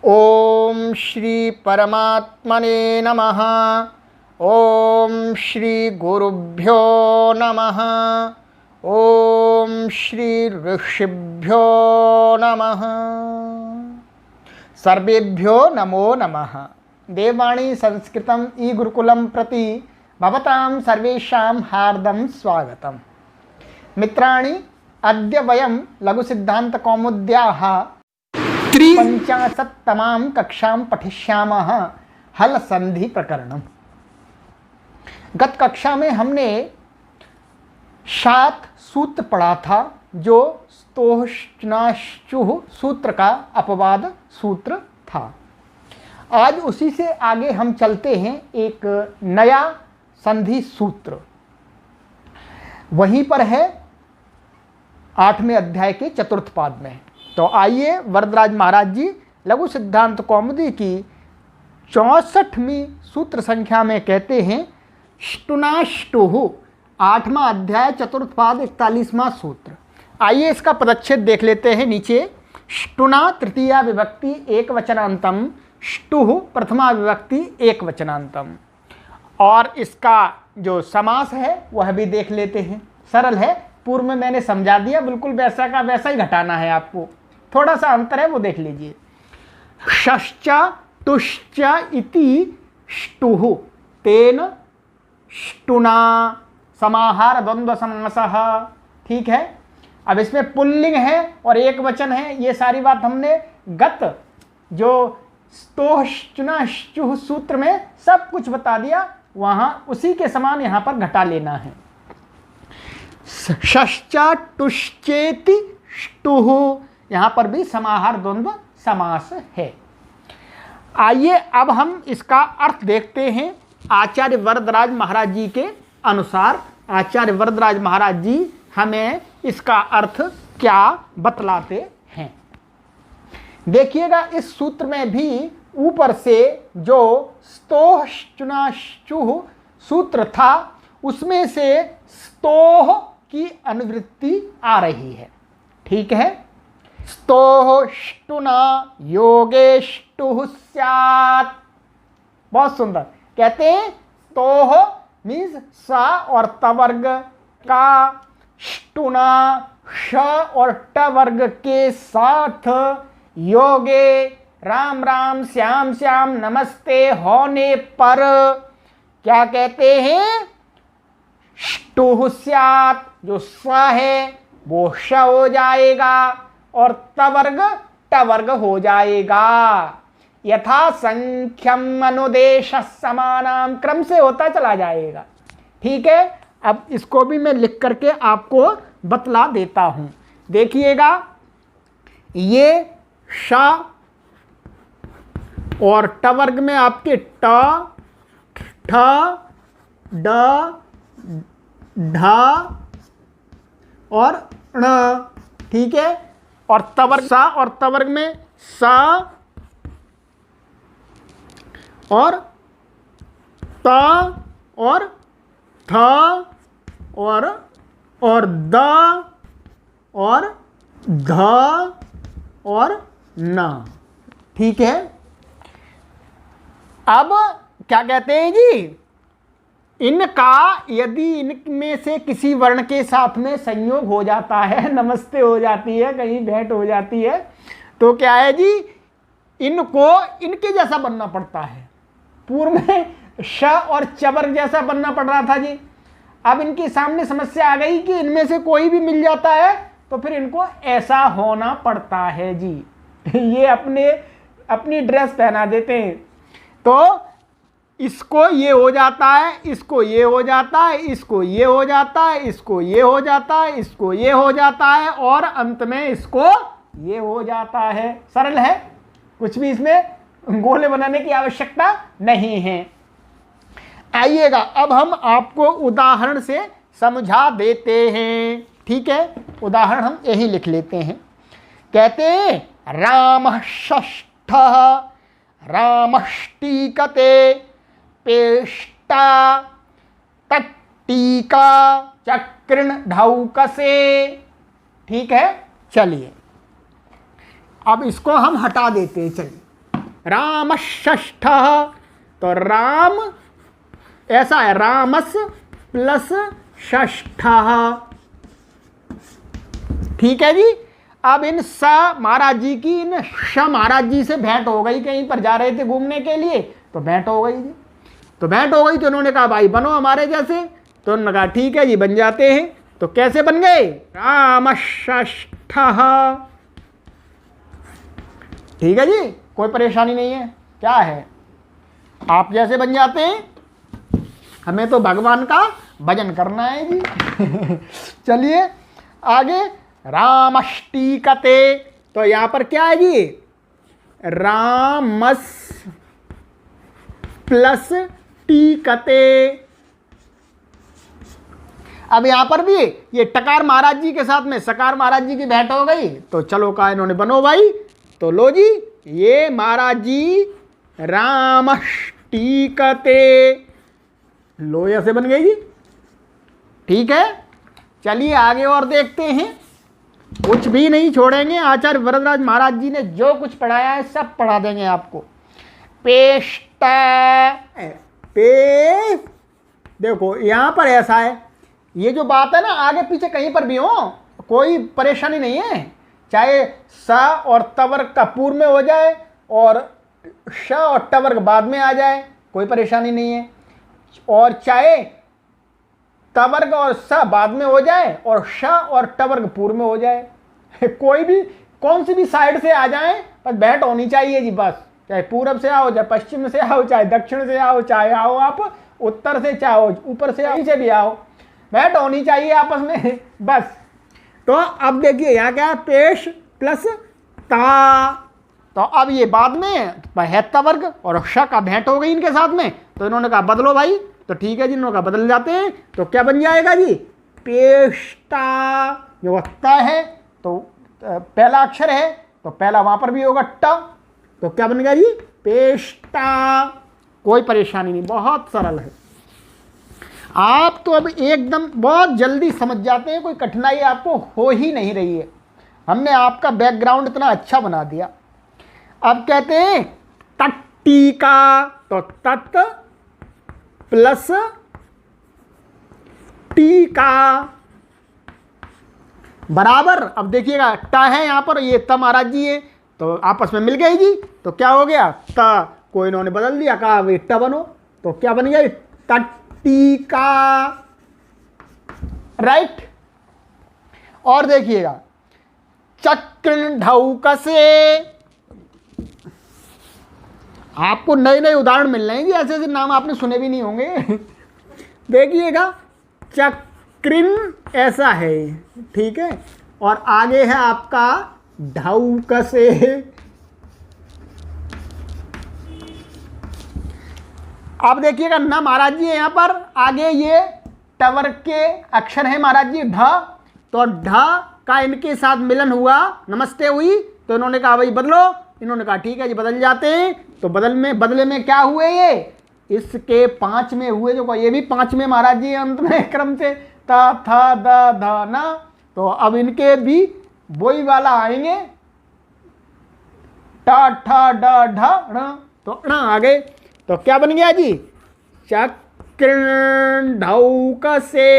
ओम श्री परमात्मने नमः। ओम श्री गुरुभ्यो नमः। ओम श्री ऋषिभ्यो नमः। सर्वेभ्यो नमो नमः। देववाणी संस्कृतम ई गुरुकुलम प्रति भवतां सर्वेषां हार्दं स्वागतम्। मित्राणि, अद्य वयं लघुसिद्धान्तकौमुद्याः 53तमां कक्षां पठिष्यामः हल संधि प्रकरणम्। गत कक्षा में हमने 7 सूत्र पढ़ा था जो स्तोश्चनाश्चुः सूत्र का अपवाद सूत्र था। आज उसी से आगे हम चलते हैं एक नया संधि सूत्र, वहीं पर है 8वें अध्याय के चतुर्थ पाद में। तो आइए, वरदराज महाराज जी लघु सिद्धांत कौमुदी की 64वीं सूत्र संख्या में कहते हैं ष्टुनाष्टुः, 8वां अध्याय चतुर्थ पाद 41वां सूत्र। आइए इसका पदच्छेद देख लेते हैं। नीचे ष्टुना तृतीया विभक्ति एकवचनांतम, ष्टुः प्रथमा विभक्ति एकवचनांतम। और इसका जो समास है वह भी देख लेते हैं। सरल है, पूर्व में मैंने समझा दिया, बिल्कुल वैसा का वैसा ही घटाना है आपको। थोड़ा सा अंतर है वो देख लीजिए। शश्च तुश्च इति ष्टुः तेन ष्टुना समाहार द्वंद्व समासः। ठीक है, अब इसमें पुल्लिंग है और एक वचन है। ये सारी बात हमने गत जो स्तोश्चनाश्चुः सूत्र में सब कुछ बता दिया, वहां उसी के समान यहां पर घटा लेना है। शश्चा टुश्चेति ष्टुः, यहां पर भी समाहार द्वंद्व समास है। आइए अब हम इसका अर्थ देखते हैं। आचार्य वरदराज महाराज जी के अनुसार आचार्य वरदराज महाराज जी हमें इसका अर्थ क्या बतलाते हैं। देखिएगा, इस सूत्र में भी ऊपर से जो स्तोश्चनाश्चुः सूत्र था उसमें से स्तोह की अनुवृत्ति आ रही है। ठीक है, स्तोह ष्टुना योगेष्टुः स्यात्। बहुत सुंदर। कहते हैं स्तोह मीन्स सा और तवर्ग का, ष्टुना श और ट वर्ग के साथ, योगे राम राम श्याम श्याम नमस्ते होने पर क्या कहते हैं, ष्टुः स्यात्। जो स है वो श हो जाएगा और तवर्ग टवर्ग हो जाएगा। यथा संख्यम अनुदेश समानाम क्रम से होता चला जाएगा। ठीक है, अब इसको भी मैं लिख करके आपको बतला देता हूं। देखिएगा, ये श और टवर्ग में आपके ट, ठ, ड, ढ और ण। ठीक है, और तवर्ग सा और तवर्ग में सा और त और थ और द और ध और न। ठीक है, अब क्या कहते हैं जी, इनका यदि इनमें से किसी वर्ण के साथ में संयोग हो जाता है, नमस्ते हो जाती है, कहीं भेंट हो जाती है, तो क्या है जी, इनको इनके जैसा बनना पड़ता है। पूर्व में श और चवर्ग जैसा बनना पड़ रहा था जी। अब इनके सामने समस्या आ गई कि इनमें से कोई भी मिल जाता है तो फिर इनको ऐसा होना पड़ता है जी। ये अपनी ड्रेस पहना देते हैं। तो इसको ये हो जाता है, इसको ये हो जाता है, इसको ये हो जाता है, इसको ये हो जाता है, इसको ये हो जाता है और अंत में इसको ये हो जाता है। सरल है, कुछ भी इसमें गोले बनाने की आवश्यकता नहीं है। आइएगा, अब हम आपको उदाहरण से समझा देते हैं। ठीक है, उदाहरण हम यही लिख लेते हैं। कहते हैं रामः षष्ठः रामष्टीकते पेष्टा तट्टीका चक्रण ढौकसे। ठीक है, चलिए अब इसको हम हटा देते हैं। चलिए राम षष्ठ, तो राम ऐसा है, रामस प्लस षष्ठ। ठीक है जी। अब इन स महाराज जी की इन श महाराज जी से भेंट हो गई, कहीं पर जा रहे थे घूमने के लिए, तो भेंट हो गई जी। तो भेंट हो गई तो उन्होंने कहा भाई बनो हमारे जैसे, तो उन्होंने कहा ठीक है जी बन जाते हैं। तो कैसे बन गए? राम षष्ठ। ठीक है जी, कोई परेशानी नहीं है। क्या है, आप जैसे बन जाते हैं, हमें तो भगवान का भजन करना है जी। चलिए आगे, रामष्टीकते, तो यहां पर क्या है जी? रामस प्लस टीकते। अब यहां पर भी ये टकार महाराज जी के साथ में सकार महाराज जी की भेंट हो गई, तो चलो का इन्होंने बनो भाई। तो लो जी, ये महाराज जी रामष्टीकते, लो ऐसे बन गई जी। ठीक है, चलिए आगे और देखते हैं, कुछ भी नहीं छोड़ेंगे। आचार्य वरदराज महाराज जी ने जो कुछ पढ़ाया है सब पढ़ा देंगे आपको। पेष्ट पे, देखो यहां पर ऐसा है, ये जो बात है ना आगे पीछे कहीं पर भी हो कोई परेशानी नहीं है, चाहे स और तवर्ग का पूर्व में हो जाए और श और टवर्ग बाद में आ जाए, कोई परेशानी नहीं है, और चाहे तवर्ग और स बाद में हो जाए और श और टवर्ग पूर्व में हो जाए, कोई भी कौन सी भी साइड से आ जाए, बस भेंट होनी चाहिए जी बस। चाहे पूरब से आओ, चाहे पश्चिम से आओ, चाहे दक्षिण से आओ, चाहे आओ आप उत्तर से, चाहे ऊपर से आओ, से भी आओ, भेंट होनी चाहिए आपस में बस। तो अब देखिए यहाँ क्या है, पेश प्लस ता, तो अब ये बाद में है तवर्ग और श का भेंट हो गई इनके साथ में, तो इन्होंने कहा बदलो भाई, तो ठीक है जी, इन्होंने कहा बदल जाते हैं। तो क्या बन जाएगा जी? पेष्टा, जो ता है तो पहला अक्षर है तो पहला वहां पर भी होगा ट, तो क्या बन गया जी? पेष्टा। कोई परेशानी नहीं, बहुत सरल है। आप तो अब एकदम बहुत जल्दी समझ जाते हैं, कोई कठिनाई आपको हो ही नहीं रही है, हमने आपका बैकग्राउंड इतना अच्छा बना दिया। अब कहते हैं तट्टिका, तो तत् प्लस टीका बराबर, अब देखिएगा ट है यहाँ पर, ये त महाराज जी है, तो आपस में मिल गई जी, तो क्या हो गया? त को इन्होंने बदल दिया, कहा वे ट बनो, तो क्या बन गया? तट्टिका, राइट। और देखिएगा चक्र ढौकसे, आपको नए नए उदाहरण मिल रहे हैं जी, ऐसे ऐसे नाम आपने सुने भी नहीं होंगे। देखिएगा चक्रिन ऐसा है, ठीक है, और आगे है आपका ढौकसे। अब देखिएगा ना महाराज जी यहाँ पर आगे ये टवर के अक्षर है महाराज जी ढ, तो ढ का इनके साथ मिलन हुआ, नमस्ते हुई, तो इन्होंने कहा भाई बदलो, इन्होंने कहा ठीक है जी बदल जाते हैं। तो बदले में क्या हुए? ये इसके 5 में हुए, जो ये भी 5 में महाराज जी अंत में क्रम से ता था द ध ना, तो अब इनके भी वही वाला आएंगे, टा ठा ड ढ ण, तो ण आ गए, तो क्या बन गया जी? चक्र ढौकसे।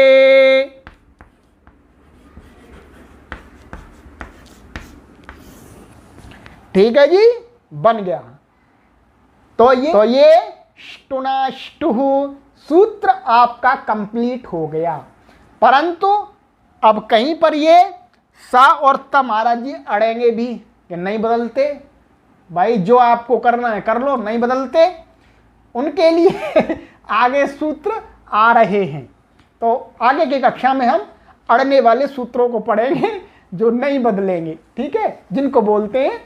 ठीक है जी, बन गया। तो ये ष्टुनाष्टुः सूत्र आपका कंप्लीट हो गया, परंतु अब कहीं पर ये सा और त महाराज जी अड़ेंगे भी कि नहीं बदलते, भाई जो आपको करना है कर लो, नहीं बदलते, उनके लिए आगे सूत्र आ रहे हैं। तो आगे की कक्षा में हम अड़ने वाले सूत्रों को पढ़ेंगे जो नहीं बदलेंगे, ठीक है, जिनको बोलते हैं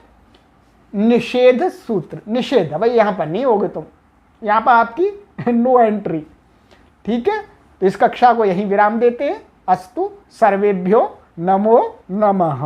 निषेध सूत्र। निषेध भाई यहाँ पर नहीं होगे तुम, यहाँ पर आपकी नो एंट्री, ठीक है। तो इस कक्षा को यहीं विराम देते हैं। अस्तु सर्वेभ्यो नमो नमः।